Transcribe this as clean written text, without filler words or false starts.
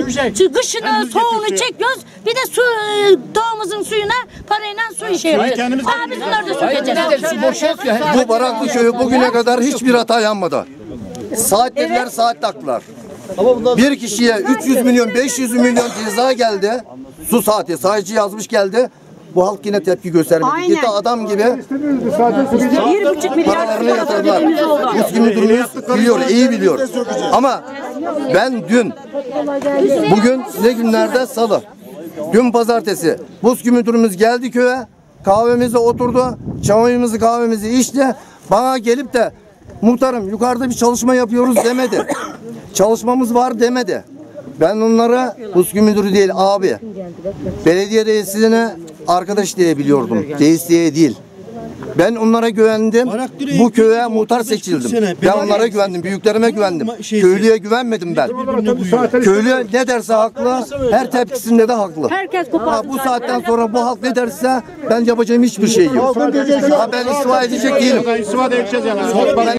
kışını, soğuğunu çekiyoruz. Bir de su, doğumuzun suyuna parayla su içiyoruz. Biz bunları da sökeceğiz. Bu Baraklı köyü bugüne kadar hiçbir hata yanmadı. Saat dediler, saat taktılar. Bir kişiye 300 milyon, 500 milyon ceza geldi. Su saati, sadece yazmış geldi. Bu halk yine tepki göstermedi. Aynen. Gitti adam gibi 1,5 milyar paralarını yatırdılar. Muski müdürümüz biliyor, iyi biliyor. Ama ben bugün ne günlerde? Salı. Dün pazartesi. Muski müdürümüz geldi köye. Kahvemize oturdu. Çayımızı kahvemizi içti. Bana gelip de muhtarım yukarıda bir çalışma yapıyoruz demedi. Çalışmamız var demedi. Ben onlara Muski müdürü değil abi. Belediye reisine arkadaş diye biliyordum. Reis diye değil. Ben onlara güvendim. Bu köye muhtar seçildim. Ben onlara güvendim. Büyüklerime güvendim. Köylüye güvenmedim ben. Köylü ne derse haklı. Her tepkisinde de haklı. Herkes Bu saatten sonra bu halk ne derse ben yapacağım hiçbir şey yok. Ben istifa edecek değilim.